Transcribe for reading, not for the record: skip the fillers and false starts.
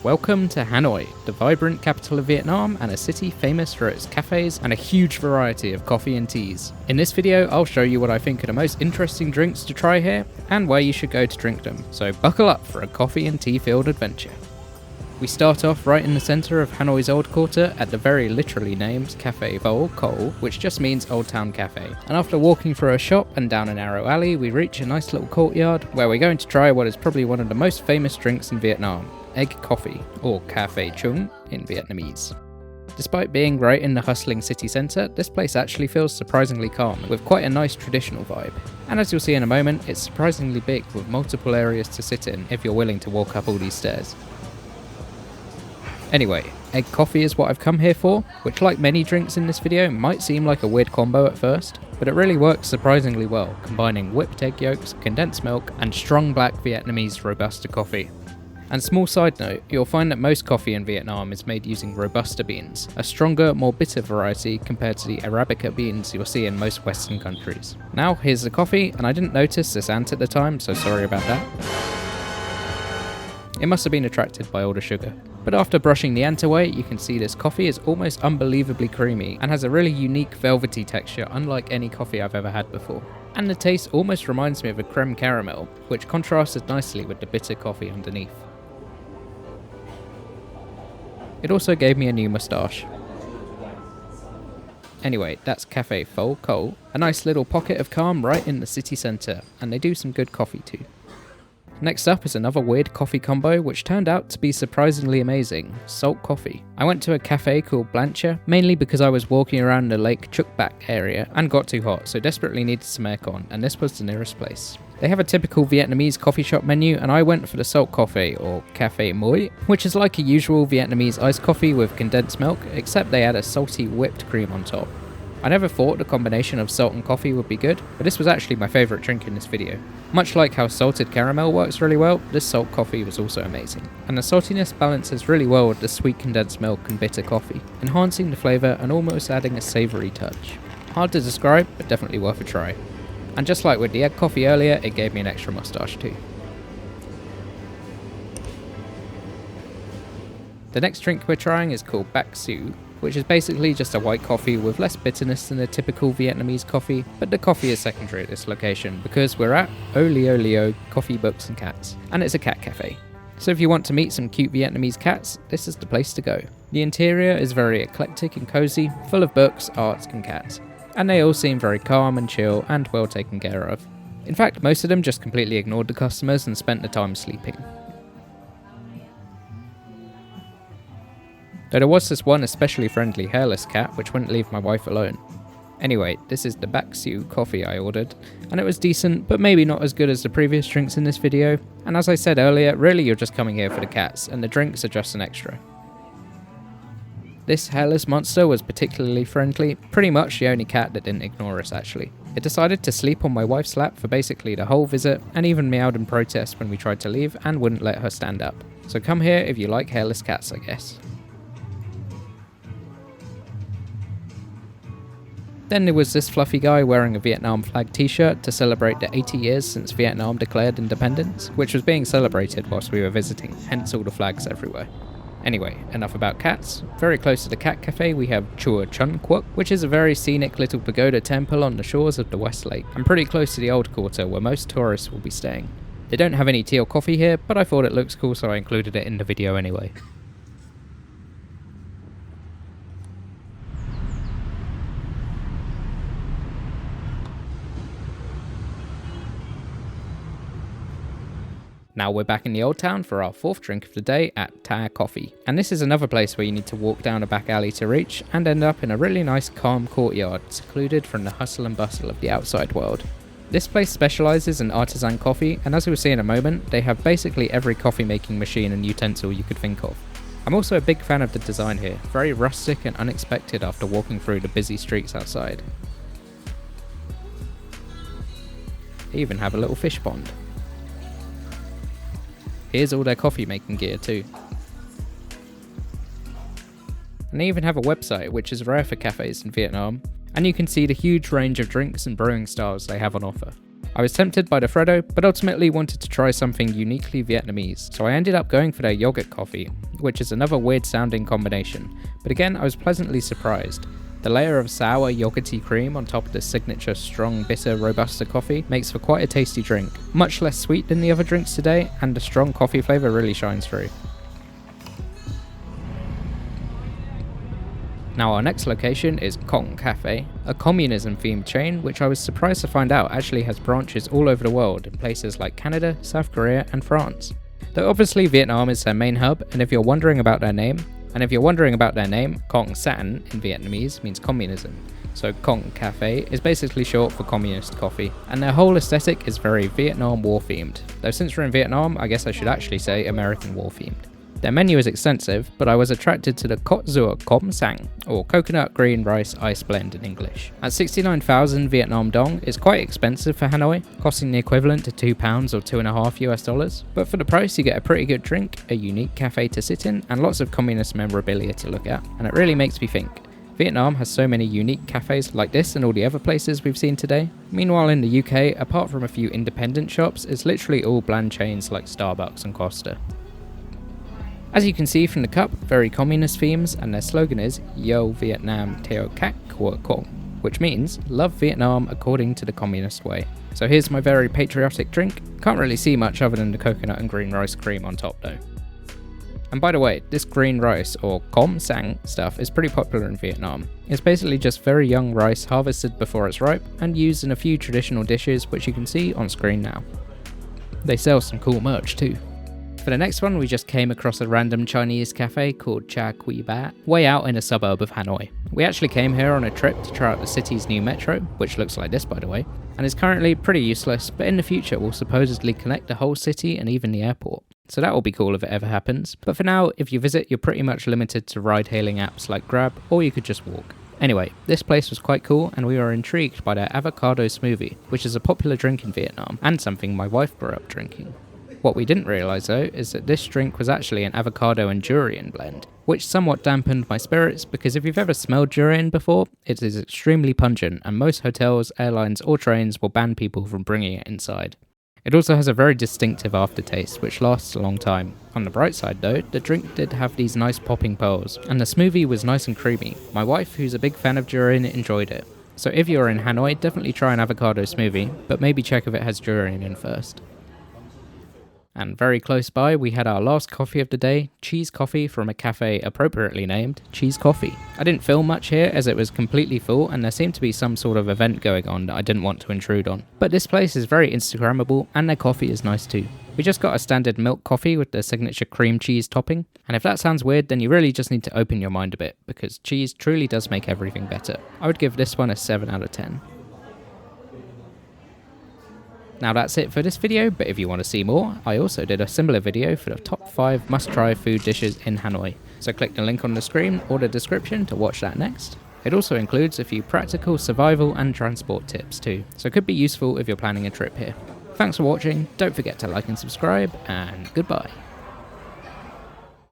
Welcome to Hanoi, the vibrant capital of Vietnam and a city famous for its cafes and a huge variety of coffee and teas. In this video, I'll show you what I think are the most interesting drinks to try here and where you should go to drink them, so buckle up for a coffee and tea-filled adventure. We start off right in the centre of Hanoi's old quarter at the very literally named Café Phố Cổ, which just means Old Town Cafe. And after walking through a shop and down a narrow alley, we reach a nice little courtyard where we're going to try what is probably one of the most famous drinks in Vietnam, egg coffee, or Café Chung in Vietnamese. Despite being right in the hustling city centre, this place actually feels surprisingly calm, with quite a nice traditional vibe. And as you'll see in a moment, it's surprisingly big with multiple areas to sit in if you're willing to walk up all these stairs. Anyway, egg coffee is what I've come here for, which like many drinks in this video might seem like a weird combo at first, but it really works surprisingly well, combining whipped egg yolks, condensed milk, and strong black Vietnamese Robusta coffee. And small side note, you'll find that most coffee in Vietnam is made using Robusta beans, a stronger, more bitter variety compared to the Arabica beans you'll see in most Western countries. Now here's the coffee, and I didn't notice this ant at the time, so sorry about that. It must have been attracted by all the sugar. But after brushing the ant away, you can see this coffee is almost unbelievably creamy and has a really unique velvety texture unlike any coffee I've ever had before. And the taste almost reminds me of a creme caramel, which contrasted nicely with the bitter coffee underneath. It also gave me a new moustache. Anyway, that's Café Phố Cổ, a nice little pocket of calm right in the city centre, and they do some good coffee too. Next up is another weird coffee combo which turned out to be surprisingly amazing, salt coffee. I went to a cafe called Blancha, mainly because I was walking around the Lake Chuc area and got too hot, so desperately needed some aircon, and this was the nearest place. They have a typical Vietnamese coffee shop menu, and I went for the salt coffee, or Café Muối, which is like a usual Vietnamese iced coffee with condensed milk, except they add a salty whipped cream on top. I never thought the combination of salt and coffee would be good, but this was actually my favourite drink in this video. Much like how salted caramel works really well, this salt coffee was also amazing. And the saltiness balances really well with the sweet condensed milk and bitter coffee, enhancing the flavour and almost adding a savoury touch. Hard to describe, but definitely worth a try. And just like with the egg coffee earlier, it gave me an extra moustache too. The next drink we're trying is called Bac Xiu, which is basically just a white coffee with less bitterness than a typical Vietnamese coffee, but the coffee is secondary at this location because we're at Oleoleo Coffee, Books and Cats, and it's a cat cafe. So if you want to meet some cute Vietnamese cats, this is the place to go. The interior is very eclectic and cozy, full of books, arts and cats, and they all seem very calm and chill and well taken care of. In fact, most of them just completely ignored the customers and spent the time sleeping. Though there was this one especially friendly hairless cat which wouldn't leave my wife alone. Anyway, this is the Bac Xiu coffee I ordered, and it was decent, but maybe not as good as the previous drinks in this video, and as I said earlier, really you're just coming here for the cats, and the drinks are just an extra. This hairless monster was particularly friendly, pretty much the only cat that didn't ignore us actually. It decided to sleep on my wife's lap for basically the whole visit, and even meowed in protest when we tried to leave and wouldn't let her stand up. So come here if you like hairless cats, I guess. Then there was this fluffy guy wearing a Vietnam flag t-shirt to celebrate the 80 years since Vietnam declared independence, which was being celebrated whilst we were visiting, hence all the flags everywhere. Anyway, enough about cats. Very close to the cat cafe we have Chùa Trấn Quốc, which is a very scenic little pagoda temple on the shores of the West Lake, and pretty close to the old quarter where most tourists will be staying. They don't have any tea or coffee here, but I thought it looks cool so I included it in the video anyway. Now we're back in the old town for our fourth drink of the day at Tha Coffee. And this is another place where you need to walk down a back alley to reach and end up in a really nice calm courtyard secluded from the hustle and bustle of the outside world. This place specialises in artisan coffee, and as we'll see in a moment, they have basically every coffee making machine and utensil you could think of. I'm also a big fan of the design here, very rustic and unexpected after walking through the busy streets outside. They even have a little fish pond. Here's all their coffee making gear too. And they even have a website, which is rare for cafes in Vietnam, and you can see the huge range of drinks and brewing styles they have on offer. I was tempted by the Freddo, but ultimately wanted to try something uniquely Vietnamese, so I ended up going for their Yoghurt Coffee, which is another weird sounding combination, but again I was pleasantly surprised. The layer of sour yogurty cream on top of the signature strong bitter Robusta coffee makes for quite a tasty drink, much less sweet than the other drinks today, and the strong coffee flavour really shines through. Now our next location is Cộng Cafe, a communism-themed chain which I was surprised to find out actually has branches all over the world in places like Canada, South Korea and France. Though obviously Vietnam is their main hub, and if you're wondering about their name, Cộng San in Vietnamese means communism. So Cộng Cafe is basically short for communist coffee, and their whole aesthetic is very Vietnam War themed. Though since we're in Vietnam, I guess I should actually say American War themed. Their menu is extensive, but I was attracted to the Cốt Dừa Com Sang, or coconut green rice ice blend in English. At 69,000 Vietnam dong, it's quite expensive for Hanoi, costing the equivalent to £2 or $2.50 US, but for the price you get a pretty good drink, a unique cafe to sit in, and lots of communist memorabilia to look at, and it really makes me think. Vietnam has so many unique cafes like this and all the other places we've seen today. Meanwhile in the UK, apart from a few independent shops, it's literally all bland chains like Starbucks and Costa. As you can see from the cup, very communist themes, and their slogan is Yo Vietnam Theo Cac Quoc Quoc, which means love Vietnam according to the communist way. So here's my very patriotic drink. Can't really see much other than the coconut and green rice cream on top though. And by the way, this green rice or com sang stuff is pretty popular in Vietnam. It's basically just very young rice harvested before it's ripe and used in a few traditional dishes which you can see on screen now. They sell some cool merch too. For the next one, we just came across a random Chinese cafe called ChaCuiBa, way out in a suburb of Hanoi. We actually came here on a trip to try out the city's new metro, which looks like this by the way, and is currently pretty useless, but in the future will supposedly connect the whole city and even the airport. So that will be cool if it ever happens, but for now, if you visit, you're pretty much limited to ride-hailing apps like Grab, or you could just walk. Anyway, this place was quite cool and we were intrigued by their avocado smoothie, which is a popular drink in Vietnam, and something my wife grew up drinking. What we didn't realise though is that this drink was actually an avocado and durian blend, which somewhat dampened my spirits because if you've ever smelled durian before, it is extremely pungent and most hotels, airlines or trains will ban people from bringing it inside. It also has a very distinctive aftertaste which lasts a long time. On the bright side though, the drink did have these nice popping pearls and the smoothie was nice and creamy. My wife, who's a big fan of durian, enjoyed it. So if you're in Hanoi, definitely try an avocado smoothie, but maybe check if it has durian in first. And very close by, we had our last coffee of the day, cheese coffee from a cafe appropriately named Cheese Coffee. I didn't film much here as it was completely full and there seemed to be some sort of event going on that I didn't want to intrude on. But this place is very Instagrammable and their coffee is nice too. We just got a standard milk coffee with their signature cream cheese topping, and if that sounds weird then you really just need to open your mind a bit because cheese truly does make everything better. I would give this one a 7 out of 10. Now that's it for this video, but if you want to see more, I also did a similar video for the top 5 must-try food dishes in Hanoi. So click the link on the screen or the description to watch that next. It also includes a few practical survival and transport tips too, so it could be useful if you're planning a trip here. Thanks for watching, don't forget to like and subscribe, and goodbye.